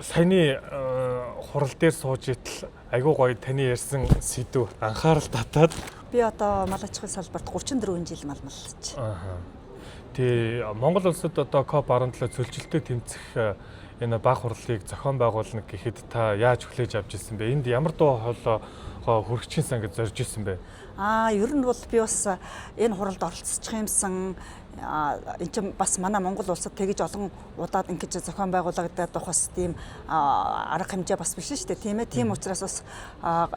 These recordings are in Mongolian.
саяны хурал дээр сууж итл айгуу гоё таны ярьсан сэдв анхаарал татаад би одоо мал аж ахуйн салбарт 34 жил мал маллаж. Тий Монгол улсад одоо COP17 цөлжилтөд тэмцэх энэ баг хурлыг зохион байгуулна гэхэд та яаж хүлээж авч ирсэн бэ? Энд ямар дуу хоолой хүрхчихсэн гэж зорж ирсэн бэ? Ер нь бол би бас энэ хуралд оролцох юмсан энэ чинь бас манай Монгол улсад тэгж олон удаад ингэж зохион байгуулагдаад ухаас тийм арга хэмжээ бас биш шүү дээ тийм ээ. Тийм учраас бас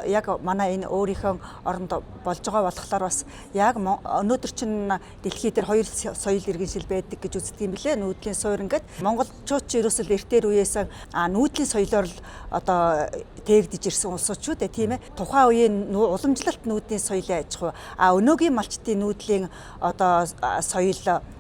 яг манай энэ өөрийнхөө оронд болж байгаа болохоор бас яг өнөөдөр чинь дэлхий дээр хоёр соёл иргэншил байдаг гэж үздэг юм билээ. Нүүдлийн суурь ингээд монголчууд ч ерөөсөө эртээр үеэс нүүдлийн соёлоор л одоо тээгдэж ирсэн улсууд шүү дээ тийм ээ. Тухайн үеийн уламжлалт нүүдлийн соёлын аж ахуй өнөөгийн малчтын нүүдлийн одоо соёл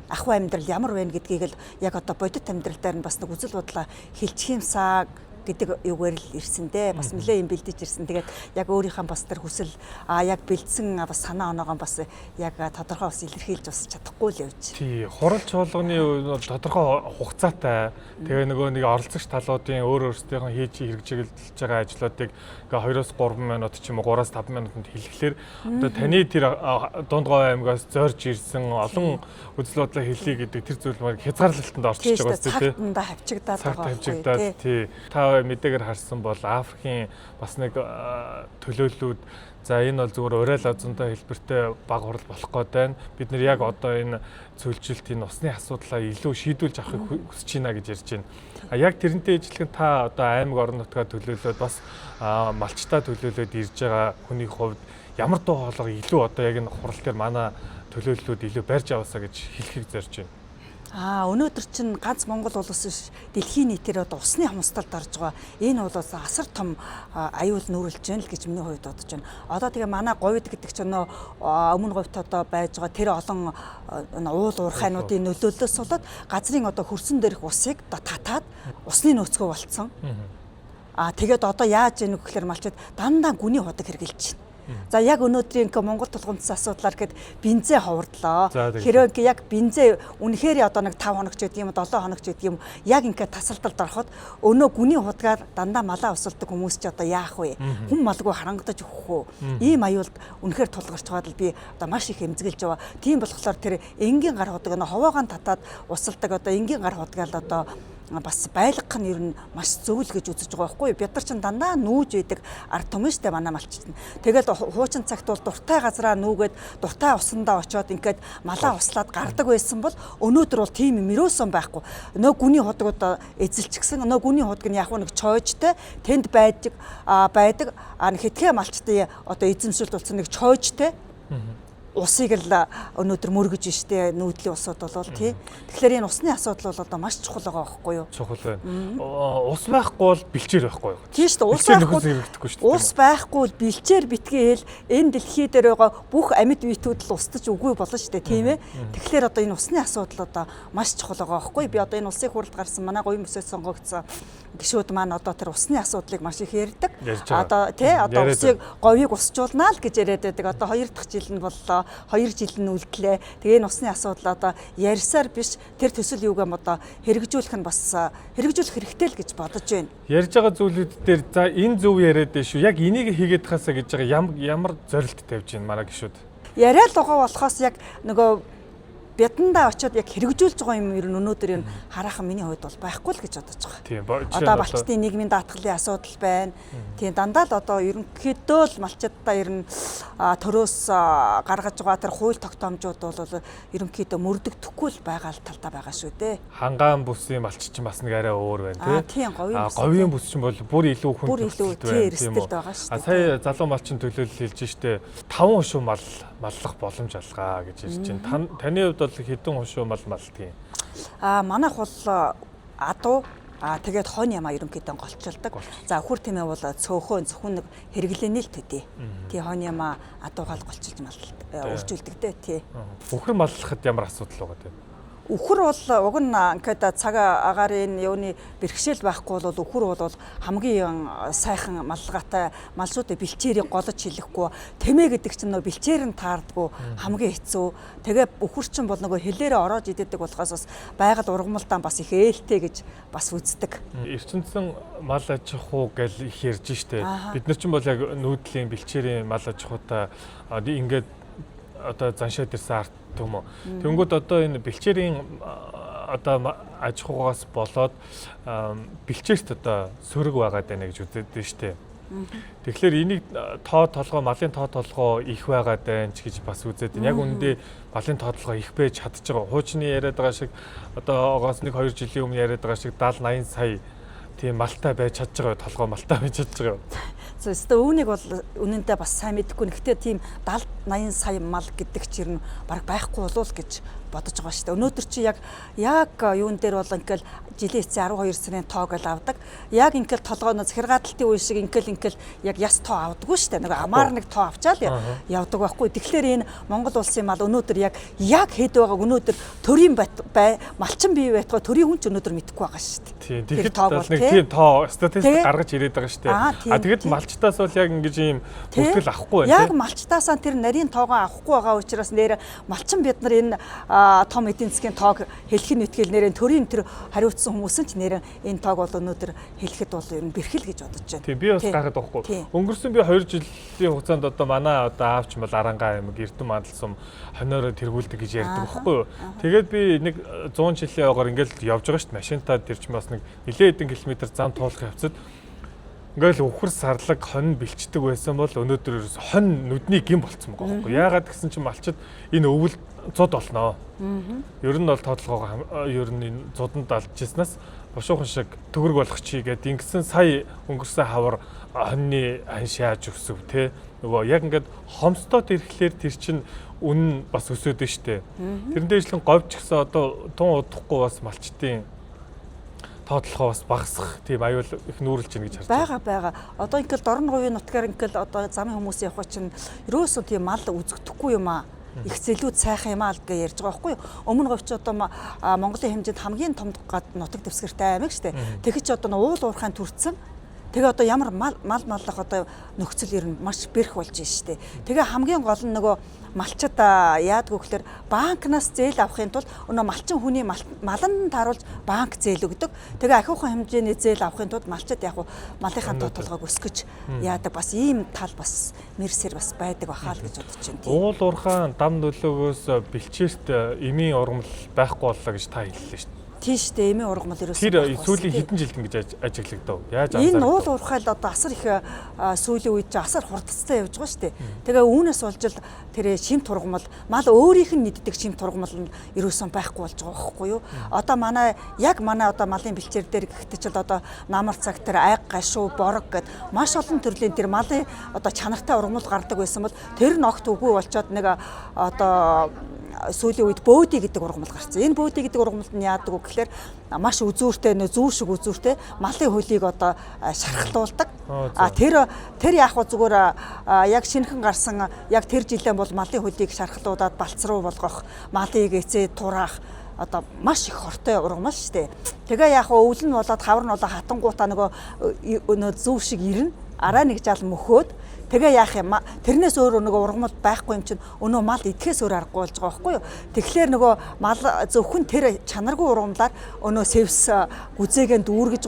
ахуй амьдрал ямар байна гэдгийг л яг одоо бодит амьдрал дээр нь бас нэг үзэл бодлоо хэлчих юмсаа гэдэг юугаар л ирсэн дээ. Бас нэлээ юм бэлдэж ирсэн. Тэгээд яг өөрийнхөө бас тэр хүсэл яг бэлдсэн бас санаа оноогоо бас яг тодорхой бас илэрхийлж бас чадахгүй л явж. Тий, хурал чуулганы тодорхой хугацаатай. Тэгээ нөгөө нэг оролцогч талуудын өөр өөрсдийнх нь хийж хэрэгжүүлж байгаа ажлуудыг ингээ 2-3 минут ч юм уу 3-5 минутанд хэлэхлээр одоо таны тэр Дундгой аймгаас зорж ирсэн олон үзэл бодлоо хэлье гэдэг тэр зүйл маань хязгаарлалтанд орчиж байгаа үстэй тий. Цагтанда хавчигдаад байгаа тий. Та мэдээгээр харсан бол Африкийн бас нэг төлөөллүүд за энэ бол зүгээр уриал азонтой хэлбэртэй баг хурал болох гээд байна. Бид нэр яг одоо энэ цөлжилтийн усны асуудлаа илүү шийдүүлж авахыг хүсэж байна гэж ярьж байна. Яг тэрнтэй ижилхэн та одоо аймаг орон нутгаа төлөөлөөд бас малчтаа төлөөлөөд ирж байгаа хүний хувьд ямар дуу хоолой илүү одоо яг энэ хурал дээр манай төлөөллүүд илүү барьж аваасаа гэж хэлхийг зорж байна. Өнөөдөр чинь ганц Монгол улс биш дэлхийн нийтээр одоо усны хамсдалд орж байгаа. Энэ бол асар том аюул нүүрэлж байна л гэж миний хувьд бодож байна. Одоо тэгээ манай говьд гэдэг чинь өмнө говьт одоо байж байгаа тэр олон уул уурхайнуудын нөлөөллөөс болоод газрын одоо хөрсөн дээрх усыг одоо татаад усны нөөцгөө болцсон. Тэгээд одоо яаж яах вэ гэхээр малчид дандаа гүний ходог хэрглэж байна. За яг өнөөдрийн Монгол тулгымцсан асуудлаар гэхэд бензин ховордлоо. Хэрэг яг бензин үнэхээр одоо нэг 5 хоног ч гэдэг юм 7 хоног ч гэдэг юм яг ингээд тасалдалд ороход өнөө гүний худгаар дандаа малаа усалдаг хүмүүс ч одоо яах вэ? Хүн малгүй харангадаж өгөх үү? Ийм аюулд үнэхээр тулгарч байгаад л би одоо маш их эмзэглэж байгаа. Тийм болохоор тэр энгийн гар худаг ховоогоо татаад усалдаг одоо энгийн гар худгаал одоо бас байлгах нь ер нь маш зөв л гэж үзэж байгаа байхгүй юу? Бид нар ч дандаа нүүж идэг ард түмэн штэ манай малчид нь. Тэгэл хуучин цагт бол дуртай газараа нүүгээд дуртай усандаа очиод ингээд малаа услаад гардаг байсан бол өнөөдөр бол тийм юм өрөөсөн байхгүй. Нөө гүний худагууд эзэлчихсэн. Нөө гүний худаг нь яг нэг чойжтэй тэнд байдаг хитгэн малчдын одоо эзэмшилт болсон нэг чойжтэй усыг л өнөөдөр мөргөж штэ нүүдлийн усууд бол тий. Тэгэхээр энэ усны асуудал бол одоо маш чухал байгаа байхгүй юу? Чухал байна. Ус байхгүй бол бэлчээр байхгүй юу? Тийм штэ ус байхгүй бол бэлчээр битгээл энэ дэлхий дээр байгаа бүх амьд биетүүд л устж үгүй болно штэ тийм ээ. Тэгэхээр одоо энэ усны асуудал одоо маш чухал байгаа байхгүй юу? Би одоо энэ улсын хурлд гарсан манай говийн мөсөд сонгогдсон гишүүд маань одоо тэр усны асуудлыг маш их ярьдаг. Одоо тий одоо усыг говийг усжуулнаа л гэж яриад байдаг. Одоо 2 дахь жил нь боллоо. 2 жил нь үлдлээ. Тэгээ энэ усны асуудал одоо ярьсаар биш тэр төсөл юугаам одоо хэрэгжүүлэх нь бас хэрэгжүүлэх хэрэгтэй л гэж бодож байна. Ярьж байгаа зүйлүүд дээр за энэ зөв яриад дээ шүү. Яг энийг хийгээд хасаа гэж байгаа ямар зорилт тавьж байна манай гишүүд? Яриад байгаа болохоос яг нөгөө бяндаа очиод яг хэрэгжүүлж байгаа юм ер нь өнөөдөр энэ хараахан миний хувьд бол байхгүй л гэж бодож байгаа. Одоо малчтын нийгмийн даатгалын асуудал байна. Тийм дандаа л одоо ерөнхийдөө л малчдаа ер нь төрөөс гаргаж байгаа тэр хууль тогтоомжууд бол ерөнхийдөө мөрдөгдөхгүй л байгаа л талдаа байгаа шүү дээ. Хангаан бүсийн малч чинь бас нэг арай өөр байна тийм говийн бүс чинь бол бүр илүү хүн эрсдэлд байгаа шүү дээ. Сая залуу малчин төлөөлөл хэлж штэ 5 хушуу маллах боломж алгаа гэж хэлж байна. Таны хувьд хэдэн хушуу мал малдгийг? Манайх бол адуу тэгээд хонь ямаа ерөнхийдөө голчилдаг. За өхөр тэмээ бол цөөхөн зөвхөн нэг хэрэглээний л төдий. Тий хонь ямаа адуугаал голчилж уржүүлдэг дээ тий. Өхөр маллахад ямар асуудал байгаа вэ? Үхэр бол уг нь ингээд цаг агаарын юуны бэрхшээл байхгүй бол үхэр бол хамгийн сайхан малгайтай малшуудыг бэлчээрийг голож хэлэхгүй тэмээ гэдэг чинь нөгөө бэлчээр нь таардгүй хамгийн хэцүү. Тэгээ үхэр чинь бол нөгөө хэлээрээ ороод иддэг болохоос бас байгаль ургамалдаа бас их ээлтэй гэж бас үздэг. Эрчимсэн мал аж ахуй гэж их ярьж штэ. Бид нар чинь бол яг нүүдлийн бэлчээрийн мал аж ахуйтай ингээд одоо заншаад ирсэн арт юм уу. Тэнгүүд одоо энэ бэлчээрийн одоо аж ахуйгаас болоод бэлчээрт одоо сөрөг байгаад байна гэж үздэг штэ. Тэгэхээр энийг малын тоо толгой их байгаад байна ч гэж бас үзээд байна. Яг үүндээ малын тоо толгой их байж чадж байгаа. Хуучны яриад байгаа шиг одоо огоос 1-2 жилийн өмнө яриад байгаа шиг 70-80 сая тийм малтай байж чадж байгаа. Толгой малтай байж чадж байгаа. Зөвхөн үүнийг бол үнэндээ бас сайн мэдэхгүй. Гэхдээ тийм 70-80 сая мал гэдэг чинь баг байхгүй болов гэж бодож байгаа шүү дээ. Өнөөдөр чи яг юун дээр бол ингээл жилийн эцсийн 12 сарын тоо гэж авдаг. Яг ингээл толгойноос хэргааталтын үе шиг ингээл яг яс тоо авдаггүй шүү дээ. Нөгөө амаар нэг тоо авчаал явдаг байхгүй. Тэгэхээр энэ Монгол улсын мал өнөөдөр яг хэд байгааг өнөөдөр төрийн малчин бий байтугай төрийн хүн ч өнөөдөр мэдэхгүй байгаа шүү дээ. Тэгэхээр нэг тийм тоо статистик гаргаж ирээд байгаа шүү дээ. Тэгэд малчтаас бол яг ингэж ийм бүртгэл авахгүй байна. Яг малчтаасаа тэр нарийн тоогоо авахгүй байгаа учраас нэр малчин бид нар энэ том эдийн засгийн тоог хэлэх нь үтгэл нэрэн төрийн тэр хариуцсан хүмүүс нь ч нэрэн энэ тоог бол өнөөдөр хэлэхэд бол ер нь бэрхэл гэж бодож байна. Тийм би бас гайхаад байхгүй. Өнгөрсөн би 2 жилийн хугацаанд одоо манай одоо аавч бол Арангаа аймаг Эрдэм мандалсум хониороо тэргүүлдэг гэж ярьдаг байхгүй юу. Тэгээд би нэг 100 жилийн ойгоор ингээл явж байгаа шүү дээ. Машинтаа тэрч бас нэг нэлээд хэдэн километр зам туулах явцад ингээл үхэр сарлаг хонь бэлчдэг байсан бол өнөөдөр хонь нүдний гин болцсон байгаа байхгүй. Яагаад гэсэн чинь малчид энэ өвөл зод олноо. Ер нь бол тодлогоо ер нь энэ зодонд алдчихснаас бошуухан шиг төгөрг болох чи гэдэг ингэсэн сая өнгөрсөн хавар хоньны аншааж өсөв те. Нөгөө яг ингээд хомстоод ирэхлээр тэр чин үнэн бас өсөд нь штэ. Тэрэн дээрчлэн говьч гэсэн одоо тун удахгүй бас малчдын тоотлохоо бас багасах тийм аюул их нүүрлж байна гэж харж байгаа. Одоо ингээл дорн говийн нутгаар ингээл одоо замын хүмүүс явах чинь ерөөсөө тийм мал үзэгдэхгүй юм аа. Их зэлүүд сайхан юм аа гэж ярьж байгаа байхгүй юу? Өмнө говьч одоо Монголын хэмжээнд хамгийн том нутаг дэвсгэртэй аймаг шүү дээ. Тэгэхэд ч одоо уул уурхайн төрцөн. Тэгээ одоо ямар маллах одоо нөхцөл ер нь маш бэрх болж байна шүү дээ. Тэгээ хамгийн гол нь нөгөө малчид яадгүй гэхээр банкнаас зээл авахын тулд өнөө малчин хүний маланд тааруулж банк зээл өгдөг. Тэгээ ахиухан хэмжээний зээл авахын тулд малчид яг малынхаа тоотлогоог өсгөж яадаг бас ийм тал бас мэрсэр бас байдаг бахаа л гэж бодож байна. Уул уурхаан дам нөлөөгөөс бэлчээрт эмийн ургамал байхгүй боллоо гэж та хэллээ шүү дээ. Тийш дээ эмийн ургамал ерөөсөө тэр сүүлийн хэдэн жил ингэж ажиглагдав. Яаж анзаардаг? Энэ уул уурхайл одоо асар их сүүлийн үед чи асар хурдцтай явж байгаа шүү дээ. Тэгээ үүнээс болж л тэр шимт ургамал мал өөрийнх нь нийддэг шимт ургамал нь ерөөсөө байхгүй болж байгаа байхгүй юу? Одоо манай одоо малын бэлчээр дээр гэхдээ ч одоо намар цаг тэр айг гашуу борог гэд маш олон төрлийн тэр малын одоо чанартай ургамал гардаг байсан бол тэр нь огт үгүй болчоод нэг одоо сүүлийн үед бөөди гэдэг ургамал гарсан. Энэ бөөди гэдэг ургамалд нь яадаг вэ гэхээр маш үзүүртэй зүү шиг үзүүртэй малын хөлийг одоо шархлуулдаг. Тэр яг зүгээр яг шинэхэн гарсан яг тэр жилэн бол малын хөлийг шархлуулаад балцруу болгох, малыг эцээ тураах одоо маш их хортой ургамал шүү дээ. Тэгээ яг өвөл нь болоод хавар нь болоо хатангуудаа нөгөө зүү шиг ирнэ. Араа нэг жал мөхөөд тэгээ яах юм тэрнээс өөр нөгөө ургамал байхгүй юм чинь өнөө мал идэхээс өөр аргагүй болж байгаа байхгүй юу. Тэгэхээр нөгөө мал зөвхөн тэр чанаргүй ургамлаар өнөө сэвс гүзээгэнд дүүргэж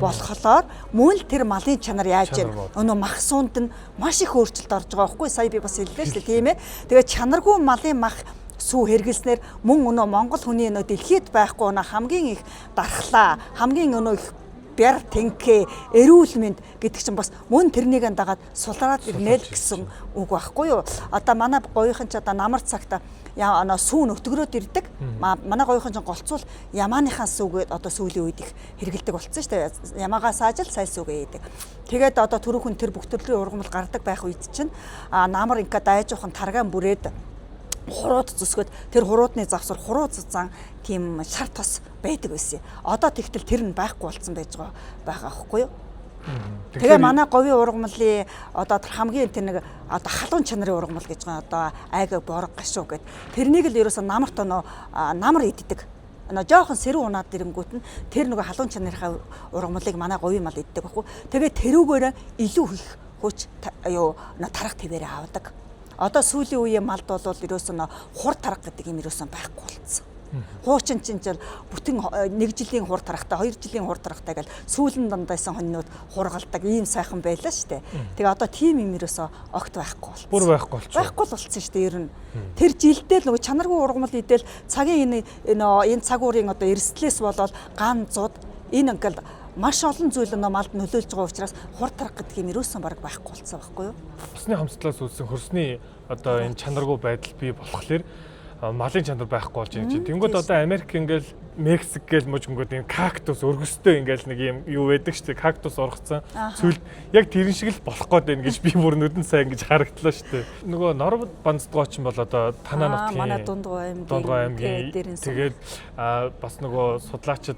болохоор мөн л тэр малын чанар яаж вэ? Өнөө мах суунд нь маш их өөрчлөлт орж байгаа байхгүй. Сая би бас хэллээ шүү дээ тийм ээ. Тэгээ чанаргүй малын мах сүү хэргэлснээр мөн өнөө Монгол хүний өнөө дэлхийд байхгүй өнөө хамгийн их дархлаа хамгийн өнөө их бяр тэнхээ эрүүл мэнд гэдэг чинь бас мөн тэрнийг дагаад сулраад ирнэ л гэсэн үг байхгүй юу. Одоо манай говийнхан ч одоо намар цагт сүү нөтгөрөөд ирдэг. Манай говийнхан ч голцвол ямааныхаа сүүгээд одоо сүүлийн үед их хэргэлдэг болсон шүү дээ. Ямаагаас аажил сайн сүүгээ идэг. Тэгээд одоо түрүүхэн тэр бүх төрлийн ургамал гардаг байх үед чинь намар ингээ дайжуухан таргаан бүрээд хурууд зүсгээд тэр хуруудны завсар хуруу зузаан тийм шар тос байдаг байсан. Одоо тэгтэл тэр нь байхгүй болсон байж байгаа байхгүй юу? Тэгээ манай говийн ургамлын одоо хамгийн тэр нэг одоо халуун чанарын ургамал гэж байгаа одоо айг борго гашуу гэд тэрнийг л ерөөсө намарт намар иддэг. Жоохон сэрүү унаад ирэнгүүт нь тэр нөгөө халуун чанарынхаа ургамлыг манай говийн мал иддэг байхгүй. Тэгээ тэрүүгээр илүү их хүч тарах твээрээ авдаг. Одоо сүүлийн үеийн малд бол ерөөсөө хур тарга гэдэг юм ерөөсөө байхгүй болсон. Хуучин чинь бүтэн 1 жилийн хур тарахтай 2 жилийн хур тарахтай гэл сүүлэн дандайсан хоньнууд хургалдаг ийм сайхан байлаа шүү дээ. Тэгээ одоо тийм юм ерөөсөө огт байхгүй болсон. Бүр байхгүй болчихсон. Байхгүй болсон шүү дээ ер нь. Тэр жилдээ л нөгөө чанаргүй ургамал идэл цагийн энэ цаг уурын одоо эрсдлээс болоод ган зуд энэ ингээл маш олон зүйл малд нөлөөлж байгаа учраас хур тарга гэдэг юм ерөөсөн баг байхгүй болсон байхгүй юу? Усны хамслаас үүссэн хөрсний одоо энэ чанаргүй байдал бий болохоор малын чанар байхгүй болж байна чинь. Тэнгүүд одоо Америк ингээл Мексик гээл мужингууд энэ кактус өргөстэй ингээл нэг юм юу байдаг шүү дээ. Кактус ургацсан. Цүлд яг тэрэн шиг л болох гээд байна гэж би бүр нүдэн сайн гэж харагдлаа шүү дээ. Нөгөө Нор Банцдгооч бол одоо Танаа нутгийн манай Дундгой аймгийн тэгээд бас нөгөө судлаачид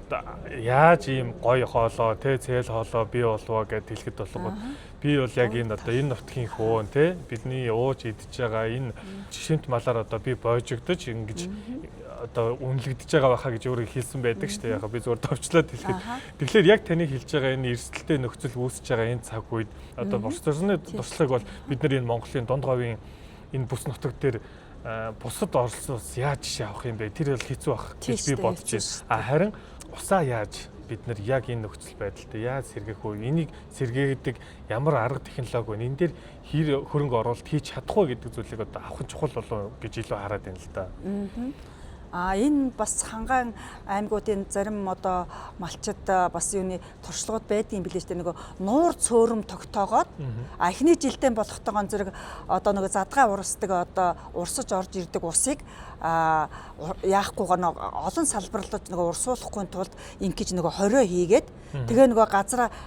яаж ийм гоё хоолоо тэ цээл хоолоо бий болов гэд хэлэхэд болгоод би бол яг энэ одоо энэ нутгийн хөөн тэ бидний ууж идж байгаа энэ жишимт малаар одоо би боожигдож ингэж одоо үнэлэгдэж байгаа байхаа гэж өөрөө хэлсэн байдаг шүү дээ. Яг би зүгээр товчлоод хэлэхэд. Тэгэхээр яг таны хэлж байгаа энэ эрсдэлтэй нөхцөл үүсэж байгаа энэ цаг үед одоо борцорны туршлагыг бол бид нар энэ Монголын дунд говийн энэ бүс нутаг дээр бусад оролцоос яаж жишээ авах юм бэ? Тэр бол хэцүү байх гэж би бодож байна. Харин усаа яаж бид нар яг энэ нөхцөл байдалтай яаж сэргээх вэ? Энийг сэргээдэг ямар арга технологи вэ? Энэ дээр хэр хөрөнгө оруулалт хийж чадах вэ гэдэг зүйлийг одоо авах чухал болов гэж илүү хараад байна л да. Энэ бас Хангаан аймагуудын зарим одоо малчид бас юуны туршлагууд байдгийн билээ шүү дээ. Нөгөө нуур цөөрөм тогтоогоод эхний жилдээ болохтойгоо зэрэг одоо нөгөө задгаа урсдаг одоо урсаж орж ирдэг усыг яахгүйгээр олон салбарлаж нөгөө урсуулахгүй тулд ингэж нөгөө хорио хийгээд тэгээ нөгөө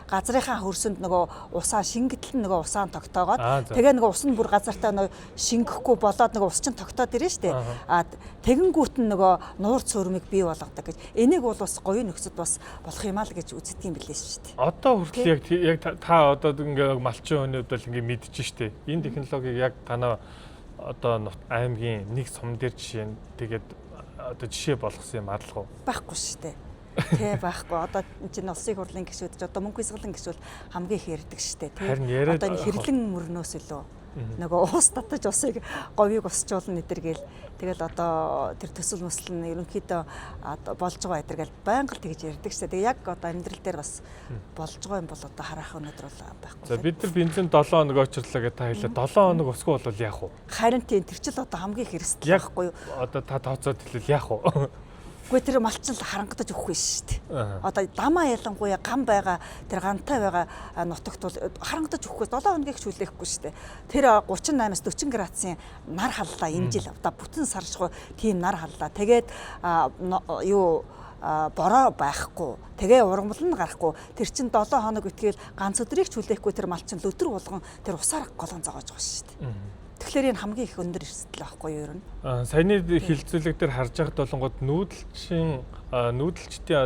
газрынхаа хөрсөнд нөгөө усаа шингэтэл нөгөө усаан тогтоогоод тэгээ нөгөө ус нь бүр газартаа нөгөө шингэхгүй болоод нөгөө ус чинь тогтоод ирнэ шүү дээ. Тэгэнгүүт нь нөгөө нуур цөөрмийг бий болгодог гэж. Энийг бол бас говийн нөхцөд бас болох юм аа л гэж үздэг юм билээ шүү дээ. Одоо хүртэл яг та одоо ингээ малчин өнөд бол ингээ мэдчихэж штэ. Энэ технологиг яг танаа одоо аймгийн нэг сум дээр жишээ нь тэгээд одоо жишээ болгосон юм адлах уу? Байхгүй шүү дээ. Тэ байхгүй. Одоо чинь улсын хурлын гишүүд ч одоо мөнгө хязгаарлан гишүүл хамгийн их ярьдаг шүү дээ. Тэ. Одоо энэ хэрлэн мөрнөөс илүү нөгөө уус татаж усыг говийг усчуулна эдэргээл тэгэл одоо тэр төсөл мөсөл нь ерөнхийдөө болж байгаа эдэргээл байнга л тэгж ярьдаг шээ. Тэгээ яг одоо амьдрал дээр бас болж байгаа юм бол одоо харах өнөдр бол байхгүй. За бид нар бензин 7 хоног очирлаа гэж та хэлээ. 7 хоног усгүй бол яах вэ? Харин тийм тэр чил одоо хамгийн их эрсдэл байхгүй юу? Одоо та тооцоод хэлвэл яах вэ? Гэхдээ тэр малчин л харангадаж өгөхгүй шүү дээ. Одоо дамаа ялангуяа гам байгаа тэр гантай байгаа нутагт бол харангадаж өгөхгүй 7 хоногийг хүлээхгүй шүү дээ. Тэр 38-аас 40 градусын нар халлаа энэ жил одоо бүтэн саршгүй тийм нар халлаа. Тэгээд бороо байхгүй. Тэгээ ургамал нь гарахгүй. Тэр чин 7 хоног үтгэл ганц өдрийг ч хүлээхгүй тэр малчин л өдөр болгон тэр усаар голон зоогож байгаа шүү дээ. Тэгэхээр энэ хамгийн их өндөр эрсдэл байхгүй юу ер нь? Саяны хилцүүлэг дээр харж байхад болонгод нүүдэлчдийн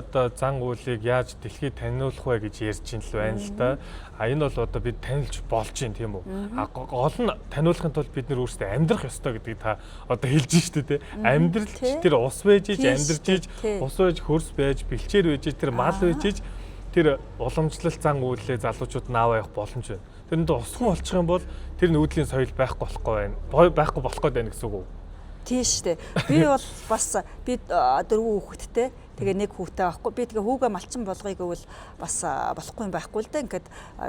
одоо зан үйлийг яаж дэлхийд таниулах вэ гэж ярьж байна л да. Энэ бол одоо бид танилж болж байна тийм үү? Гол нь таниулахын тулд бид нэр өөрсдөө амьдрах ёстой гэдгийг та одоо хэлж штэ тий. Амьдрал тэр ус байж иж амьдарч иж ус байж хөрс байж бэлчээр байж иж тэр мал байж иж тэр уламжлалт зан үйлээ залуучууд нааваа явах боломж байна. Тэрэнд усгүй болчих юм бол тэр нүүдлийн соёл байхгүй болох гээд байна гэсэн үг үү? Тийм шүү дээ. Би бол бас би 4 хүүхэдтэй. Тэгээ нэг хүүтэй байхгүй. Би тэгээ хүүгээ малчин болгоё гэвэл бас болохгүй юм байхгүй л да. Ингээд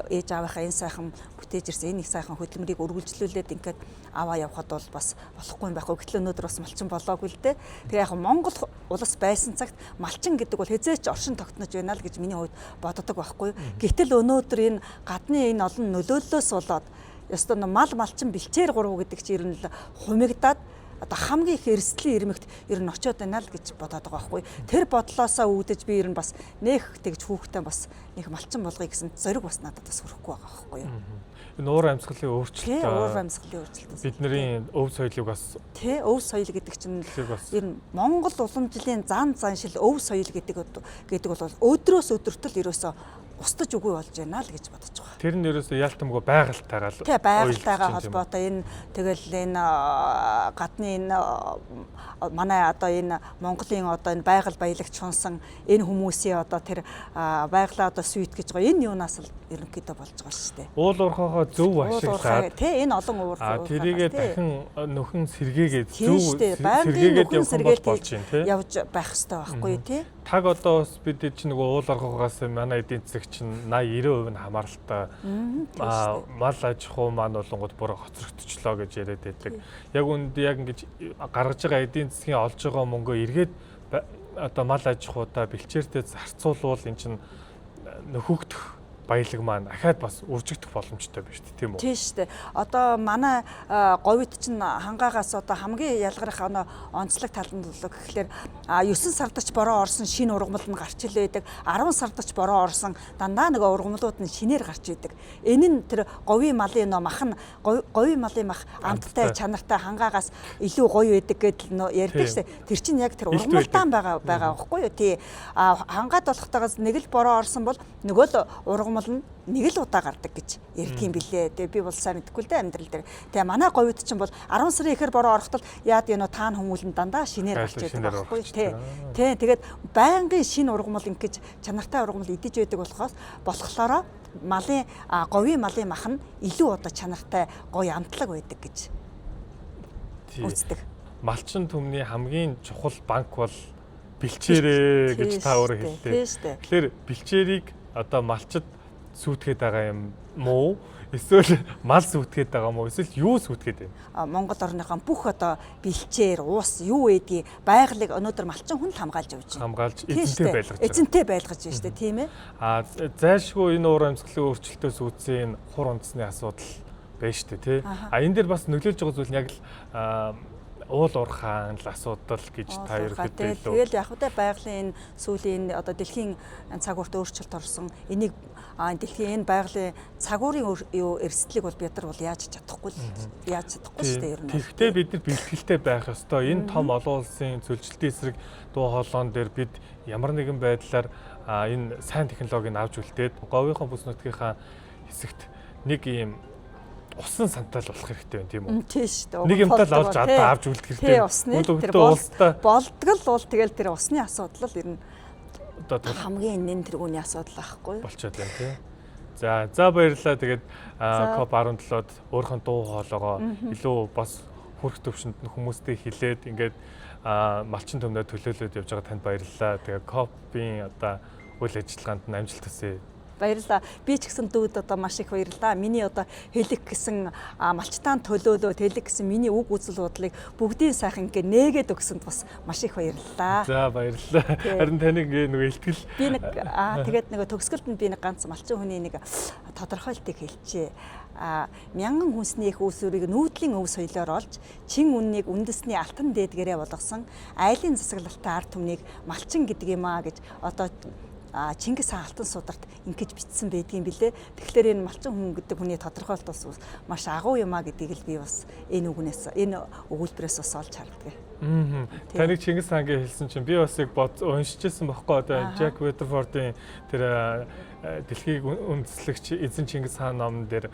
ээж аавынхаа энэ сайхан бүтээж ирсэн энэ их сайхан хөдөлмөрийг үргэлжлүүлээд ингээд аваа явхад бол бас болохгүй юм байхгүй. Гэтэл өнөөдөр бас малчин болоогүй л дээ. Тэгээ яг Монгол улс байсан цагт малчин гэдэг бол хэзээ ч оршин тогтнож байна л гэж миний хувьд боддог байхгүй. Гэтэл өнөөдөр энэ гадны энэ олон нөлөөллөөс болоод ёстой мал малчин бэлчээр гурав гэдэг чинь ер нь хумигдаад одоо хамгийн их эрсдлийн ирмэгт ер нь очиод байна л гэж бодоод байгаа байхгүй. Тэр бодлоосоо үүдэж би ер нь бас нэх тэгж хүүхдээ бас нэг малчин болгоё гэсэн зориг бас надад бас хүрэхгүй байгаа байхгүй юу. Энэ уур амьсгалын өөрчлөлт. Уур амьсгалын өөрчлөлт. Бидний өв соёлыг бас өв соёл гэдэг чинь ер нь Монгол уламжлалын зан заншил өв соёл гэдэг бол өдрөөс өдөртөл ерөөсөө устдаж үгүй болж байна л гэж бодож байгаа. Тэр нь ерөөсөө яалтамгүй байгальтайгаа л. Тэ байгальтайгаа холбоотой энэ тэгэл энэ гадны энэ манай одоо энэ Монголын одоо энэ байгаль баялагч хунсан энэ хүмүүсийн одоо тэр байгалаа одоо сүйт гэж байгаа энэ юунаас л ерөнхийдөө болж байгаа шүү дээ. Уул уурхайгаа зөв ашиглаад тэ энэ олон уур тэрийгээ дахин нөхөн сэргээгээд зөв сэргээгээд явах болж байна тий. Явж байх хэрэгтэй байхгүй тий. Таг одоо бас бид чинь нөгөө уул уурхайгаас манай эдийн засаг чинь 80-90% нь хамааралтай мал аж ахуй маань болонгод бүр хоцрогдчихлоо гэж яриад байдаг. Яг үнд яг ингэж гаргаж байгаа эдийн засгийн олж байгаа мөнгөө эргээд одоо мал аж ахуйдаа бэлчээртэй зарцуулвал эн чинь нөхөгдөх баялаг маань ахаад бас үржигдэх боломжтой байна шүү дээ тийм үү? Тийм шүү дээ. Одоо манай говьд чинь хангаагаас одоо хамгийн ялгарх онцлог тал нь бол гэхэлэр 9 сардач бороо орсон шинэ ургамал нь гарч ил байдаг. 10 сардач бороо орсон дандаа нэг ургамлууд нь шинээр гарч идэг. Энэ нь тэр говийн малын мах нь говийн малын мах амттай чанартай хангаагаас илүү гоё байдаг гэдэл ярьдаг шүү дээ. Тэр чинь яг тэр ургамалтаан байгаа байхгүй юу? Тий. Хангаад болохтойгоос нэг л бороо орсон бол нөгөө л ургамал нь нэг л удаа гардаг гэж ярьдаг юм билээ. Тэгээ би бол сайн мэдэхгүй л дээ амьдрал дээр. Тэгээ манай говьд чинь бол 10 сарын ихэр бороо орохдол яад гэнэ таан хүмүүлэн дандаа шинээр гарч байдаг байхгүй тий. Тэгээд байнгын шинэ ургамал ингэж чанартай ургамал идэж байдаг болохоор малын говийн малын мах нь илүү одоо чанартай гоё амтлаг байдаг гэж үздэг. Малчин төмний хамгийн чухал банк бол бэлчээрээ гэж та өөрөө хэллээ. Тэгэхээр бэлчээрийг одоо малчид сүйтгэхэд байгаа юм муу? Эсвэл мал сүйтгэхэд байгаа мó? Эсвэл юу сүйтгэхэд байна? Монгол орныхон бүх одоо бэлчээр, уус юу гэдгийг байгалыг өнөөдөр малчин хүн хамгаалж явж байна. Хамгаалж эзэнтэй байлгаж байна. Эзэнтэй байлгаж байна шүү дээ, тийм ээ. Зайлшгүй энэ уур амьсгалын өөрчлөлтөөс үүдсэн хур үндэсний асуудал байна шүү дээ, тий. Энэ дээр бас нөлөөлж байгаа зүйл нь яг л уул уурхайн л асуудал гэж та ерөөхдөө тэгэл яг хөдөө байгалийн энэ сүүлийн одоо дэлхийн цагуурт өөрчлөлт орсон энийг дэлхийн энэ байгалийн цагуурын эрсдлийг бол бид нар бол яаж чадахгүй шүү дээ ер нь. Тэгэхдээ бид нар бэлтгэлтэй байх ёстой. Энэ том олон улсын цөлжилтийн эсрэг дуу хоолойн дээр бид ямар нэгэн байдлаар энэ сайн технологиг авч үлдээд говийнхоо бүс нутгийнхаа хэсэгт нэг ийм усан сантал болох хэрэгтэй байна тийм үү? Тийм шүү дээ. Нэг юмтай л авч үлдэх хэрэгтэй. Болдгол бол тэгэл тэр усны асуудал л ер нь одоо хамгийн нэн тэргүүний асуудал байхгүй юу? Болчиход байна тийм. За баярлалаа. Тэгээд COP17-д өөрхөн дуу хоолойгоо илүү бас хүрх төвшөнд нь хүмүүстэй хилээд ингээд малчин төмнөө төлөөлөд явж байгаа танд баярлалаа. Тэгээд COP-ийн одоо үйл ажиллагаанд нь амжилт хүсье. Баярлалаа. Би ч гэсэн дүүд одоо маш их баярлалаа. Миний одоо хэлэх гэсэн малчтаан төлөөлөөд хэлэх гэсэн миний үг үзэл бодлыг бүгдийн сайхан ингээ нээгээд өгсөнд бас маш их баярлалаа. За баярлалаа. Харин таны нэг ихтгэл би нэг тэгээд нэг төгсгөлд нь би нэг ганц малчин хүний нэг тодорхойлтыг хэлчихье. Мянган хүнсний их үүсвэрийг нүүдлийн өв соёлоор олж чин үннийг үндэсний алтан дээдгээрээ болгосон айлын засаглалтай ард түмнийг малчин гэдэг юм аа гэж одоо Чингис хаан алтан сударт ингэж бичсэн байдгийн билээ. Тэгэхээр энэ малчин хүн гэдэг хүний тодорхойлт бас маш агуу юм а гэдгийг л би бас энэ өгүүлбэрээс бас олж харддаг. Таныг Чингис хаангийн хэлсэн чинь би бас яг уншижсэн байхгүй одоо Jack Rutherford-ийн тэр дэлхийг үндэслэгч эзэн Чингис хаан номон дээр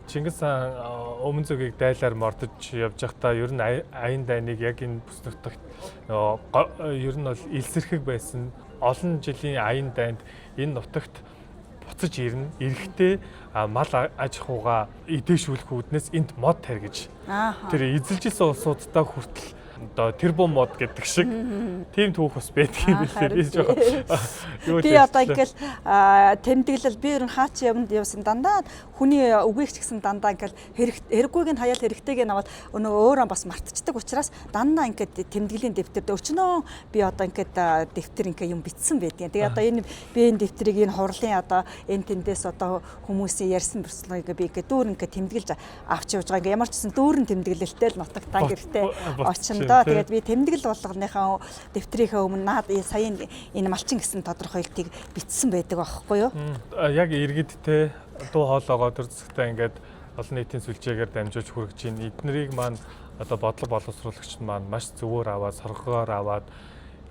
Чингис хаан өмнө зүгийг дайлаар мордож явж байхдаа ер нь аян дайныг яг энэ бүс нутагт ер нь бол илсэрхэг байсан. Олон жилийн аян дайнд энэ нутагт буцаж ирнэ. Эрэхтэй мал аж ахуйгаа эдээшүүлэх үүднээс энд мод тарьж тэр эзэлжсэн улсуудаа хүртэл одоо тэрбум мод гэдэг шиг тийм түүх бас байдаг юм билээ. Би жоохон би одоо ингээл тэмдэглэл би ер нь хаач явсан дандаа хүний үгийг ч гэсэн дандаа ингээл хэрэггүйг нь хаяал хэрэгтэйг нь аваад өөрөө бас мартчихдаг учраас дандаа ингээд тэмдэглэлийн дэвтэр дээр өчнөө би одоо ингээд дэвтэр ингээ юм бичсэн байдгийн. Тэгээ одоо энэ би энэ дэвтрийг энэ хурлын одоо энэ тэндээс одоо хүмүүсийн ярьсан бэрслэгийг би ингээ дүүр ингээ тэмдэглэж авч явж байгаа. Ингээ ямар ч гэсэн дүүрэн тэмдэглэлтэй л нутагтаа гэртээ очиндоо тэгээд би тэмдэглэл болгоныхаа дэвтрийнхээ өмнө наад саяын энэ малчин гэсэн тодорхойлтыг бичсэн байдаг байхгүй юу? Яг иргэдтэй дуу хоолойгоо төр зэгтээ ингээд олон нийтийн сүлжээгээр дамжуулж хүргэж ийн эднэрийг маань одоо бодлого боловсруулагч маань маш зөвөр аваад соргоор аваад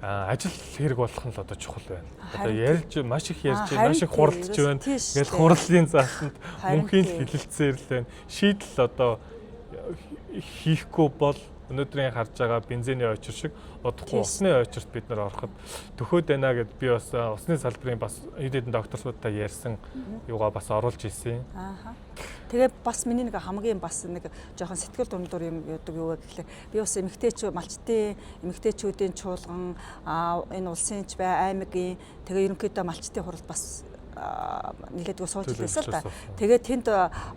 ажил хэрэг болох нь л одоо чухал байна. Одоо Харин ярьж маш их ярьж, харин маш их тийм, хуралдаж ерөөс байна. тийш Ингээл дээ. хурлын заалтанд Харин мөнхийн л тийм. хилэлцээр л байна. Шийдэл одоо хийхгүй бол өнөөдрийн харж байгаа бензиний ойчир шиг удахгүй Тийш. усны ойчирт бид нар ороход төхөөд байна гэд би бас усны салбарын бас хэд хэдэн докторсуудтай ярьсан юугаа бас оруулж ирсэн. Ааха. Тэгээ бас миний нэг хамгийн бас нэг жоохон сэтгэл дундуур юм яадаг юу гэхлээр би бас эмэгтэйчүүдийн чуулган энэ улсын ч бай аймагийн тэгээ ерөнхийдөө малчтын хурал бас нэлээдгүй сууж байсан л да. Тэгээд тэнд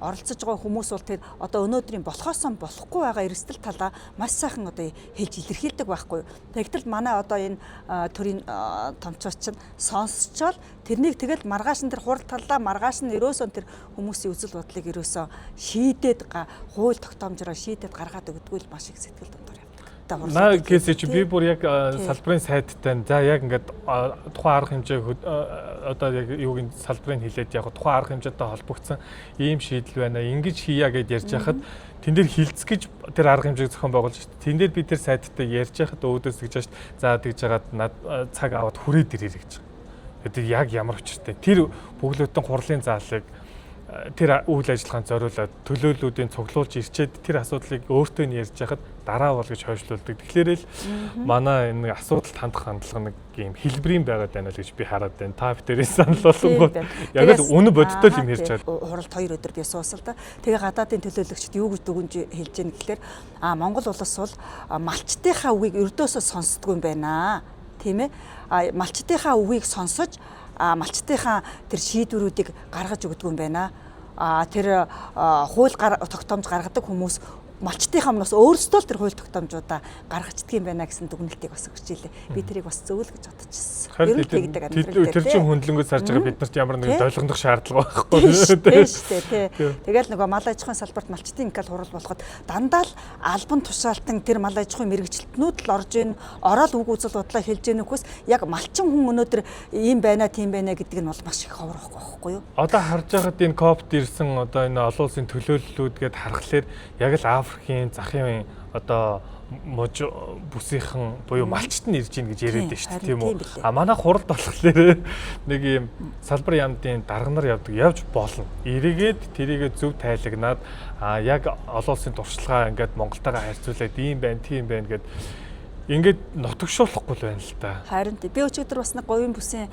оролцож байгаа хүмүүс бол тэр одоо өнөөдрийн болохоос болохгүй байгаа эрсдэл талаа маш сайхан одоо хэлж илэрхийлдэг байхгүй юу. Тэгтэл манай одоо энэ төрийн томчууд чинь сонсчоод тэрнийг тэгэл маргааш нь тэр хурал талаа маргааш нь ерөөсөө тэр хүмүүсийн үзэл бодлыг ерөөсөө шийдээд хууль тогтоомжоор шийдээд гаргаад өгдөггүй л маш их сэтгэл дундуур явдаг. Наа гэсэн чи би бүр яг салбарын сайттай за яг ингээд тухайн арга хэмжээ одоо яг юугийн салбарыг хэлээд яг тухайн арга хэмжээтэй холбогдсон ийм шийдэл байна. Ингэж хийя гэд ярьж байхад тэн дээр хилцэх гэж тэр арга хэмжээг зохион байгуулж шүү дээ. Тэн дээр бид тэр сайттай ярьж байхад өөдөөс гэж байна шүү дээ. За тэгж жагаад над цаг аваад хүрээд ирээ гэж. Тэгээд яг ямар учиртай. Тэр бүглөөтэн хурлын заалыг тэр үйл ажиллагаанд зориулаад төлөөллүүдийн цуглуулж ирчээд тэр асуудлыг өөртөө нь ярьж байхад дараа бол гэж хойшлуулдаг. Тэгэхээр л манай энэ асуудалд хандах хандлага нэг юм хэлбэрийн байгаад байна л гэж би хараад байна. Та битэрээс санал болгонгууд яг л үнэ бодтой л юм ярьж байгаа. Хуралд 2 өдөр би суусал да. Тэгээ гадаадын төлөөлөгчд юу гэж дүгнж хэлж яах гэхээр Монгол улс бол малчтынхаа үгийг өрдөөсөө сонсдгүй юм байна. Тийм ээ. Малчтынхаа үгийг сонсож малчтынхаа тэр шийдвэрүүдийг гаргаж өгдөг юм байна. Тэр хууль тогтоомж гаргадаг хүмүүс малчтынхаа өмнөөс өөрсдөө л тэр хууль тогтоомжуудаа гаргацдаг юм байна гэсэн дүгнэлтийг бас өгч ийлээ. Би тэрийг бас зөв л гэж бодчихсон. Ер нь тэгдэг амьдрал дээр. Тэр чинь хөндлөнгөөс харж байгаа бид нарт ямар нэгэн ойлгох шаардлага байхгүй. Тийм шүү дээ. Тэгэл нөгөө мал аж ахуйн салбарт малчтын ингээл хурал болоход дандаа л албан тушаалтан тэр мал аж ахуйн мэргэжилтнүүд л орж ийн ороод үг үзэл бодлоо хэлж ийн нөхөс яг малчин хүн өнөөдөр ийм байна тийм байна гэдэг нь бол маш их ховор байхгүй юу? Одоо харж байгаад энэ КОП-д ирсэн одоо энэ олон улсын төлөөллүүд гээд харахаар яг л Африкийн захын одоо мож бүсийнхэн буюу малчт нь ирж ийн гэж яриад байна шүү дээ тийм үү. Манай хуралд болохоор нэг юм салбар яамдын дарга нар явж болно. Эргээд тэрийгэ зөв тайлагнаад яг олон улсын туршлагаа ингээд Монголтойгоо харьцуулаад ийм байна, тийм байна гэд ингээд нутагшуулахгүй л байна л да. Харин би өчигдөр бас нэг говийн бүсийн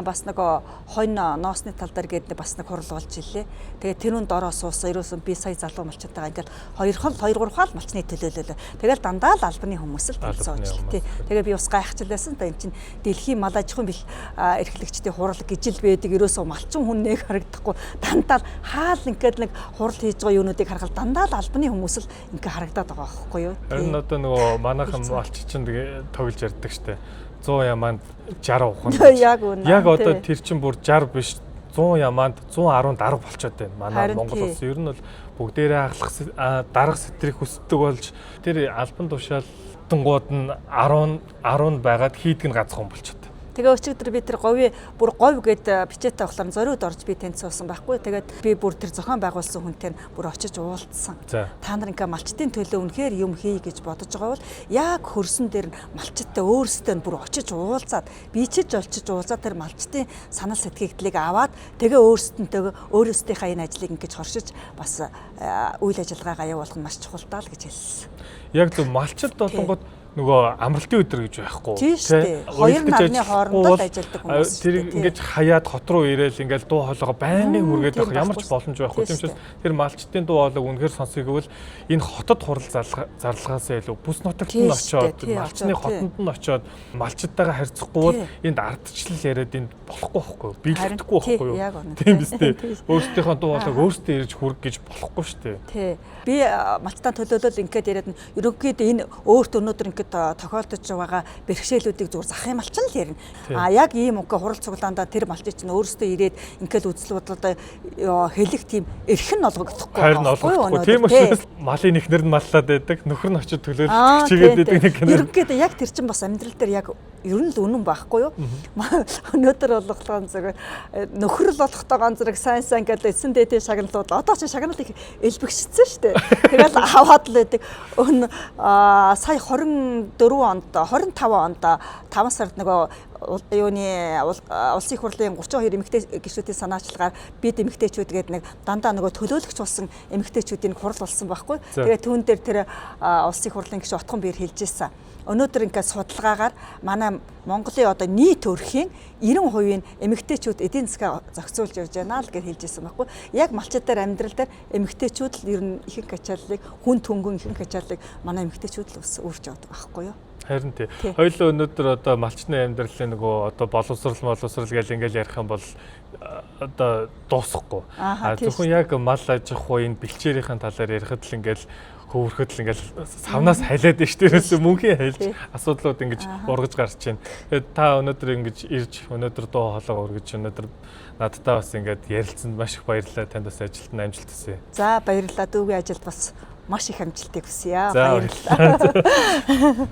бас нэг хонь ноосны тал дээр гээд бас нэг хурал болж илээ. Тэгээд тэрүүнд ороо суусан ерөөсөн би сая залуу малчтайгаа ингээд 2-3 хаал малчны төлөөлөлөө. Тэгэл дандаа л албаны хүмүүс л тэнцээжлээ тий. Тэгээ би бас гайхчихлаасан да эн чинь дэлхийн мал аж ахуйн эрхлэгчдийн хурал гэж л байдаг ерөөсөө малчин хүн нэг харагдахгүй дандаа л хаал ингээд нэг хурал хийж байгаа юунуудыг харахад дандаа л албаны хүмүүс л ингээд харагдаад байгаа байхгүй юу. Харин одоо нөгөө манайхан малч чинь тэгээ тоглож ярьдаг штэ 100 ямаанд 60 ухаан. Яг одоо тэр чинь бүр 60 биш 100 ямаанд 110 дарга болчиход байна. Манай Монгол улс ер нь бол бүгдээрээ дарга сэтрийг хүсдэг болж тэр албан тушаалтангууд нь 10 байгаад хийдэг нь ганцхан болчиход. Тэгээ өчигдөр би тэр бүр говь гээд бичээтэй болохоор зориуд орж би тэнд суусан байхгүй. Тэгээд би бүр тэр зохион байгуулсан хүнтэй бүр очиж уулзсан. Та нар ингээ малчтын төлөө үнэхээр юм хий гэж бодож байгаа бол яг хөрсөн дээр малчттай өөрсдөө бүр очиж уулзаад бичиж олчиж уулзаад тэр малчтын санал сэтгэгдлийг аваад тэгээ өөрсдийнхээ энэ ажлыг ингэж хоршиж бас үйл ажиллагаагаа явуулах нь маш чухал даа л гэж хэлсэн. Яг зөв малчд болонгод нөгөө амралтын өдөр гэж байхгүй тийм хоёр нарны хоорондоо ажилладаг хүмүүс тэр ингэж хаяад хот руу ирээл ингээл дуу хоолойгоо байнгын хүргээд авах ямар ч боломж байхгүй тийм учраас тэр малчтын дуу хоолойг үнэхээр сонсхийг бол энэ хотод хурал зарлагаас илүү бүс нутагт нь очиод малчны хотонд нь очиод малчтайгаа харьцахгүй бол энд ардчлал яриад энд болохгүй байхгүй биелэхгүй байхгүй юу тийм биз дээ өөрсдийнхөө дуу хоолойг өөрсдөө ирж хүрэх гэж болохгүй шүү дээ тий би малчтаа төлөөлөл ингээд яриад нь ерөнхийдөө энэ өөрт өнөөдөр ингээд тохиолдож байгаа бэрхшээлүүдийг зүгээр захын малчин л ярина. Яг ийм үгээ хурал цуглаандаа тэр малчин чинь өөрөөсөө ирээд ингээд үзэл бодлоо хэлэх тийм эрх нь олгогдохгүй. Харин олгохгүй. Тийм учраас малын ихнэр нь маллаад байдаг, нөхөр нь очиж төлөөлж чигээд байдаг нэг юм. Ерөнхийдөө яг тэр чинь бас амьдрал дээр яг ер нь л үнэн байхгүй юу? Өнөөдөр болохоор зэрэг нөхрөл болохтой ганц зэрэг сайн гэдэг эцэн дээдийн шагналууд одоо ч шагналыг элбэгшсэн шүү дээ. Тэгэл аваад л байдаг. Сая 25 онд 5 сард нөгөө юуны улсын их хурлын 32 эмэгтэй гишүүдийн санаачлагаар бид эмэгтэйчүүд гэдэг нэг дандаа нөгөө төлөөлөгч болсон эмэгтэйчүүдийн хурал болсон байхгүй. Тэгээд түүн дээр тэр улсын их хурлын гишүүд отхон биер хэлж ирсэн. Өнөөдөр ингээд судалгаагаар манай Монголын одоо нийт өрхийн 90% нь эмэгтэйчүүд эдийн засгаа зохицуулж явж байна л гэж хэлж ирсэн байхгүй. Яг малчид дээр амьдрал дээр эмэгтэйчүүд л ер нь ихэнх ачааллыг хүн түнгэн ихэнх ачааллыг манай эмэгтэйчүүд л өөрч явдаг байхгүй юу? Харин тий. Хоёулаа өнөөдөр одоо малчны амьдралын нөгөө одоо боловсрал гэж ингээл ярих юм бол одоо дуусахгүй. Зөвхөн яг мал аж ахуй энэ бэлчээрийн талаар ярихад л ингээл хөөрөхөд л ингээл савнаас хайлаад байна шүү дээ. Мөнхийн хайлж асуудлууд ингэж ургаж гарч байна. Тэгээд та өнөөдөр ингэж ирж өнөөдөр дуу хоолой ургаж өнөөдөр надтай бас ингээд ярилцсанд маш их баярлалаа. Танд бас ажилд нь амжилт хүсье. За баярлалаа. Дүүгийн ажилд бас маш их амжилтыг хүсье. Баярлалаа.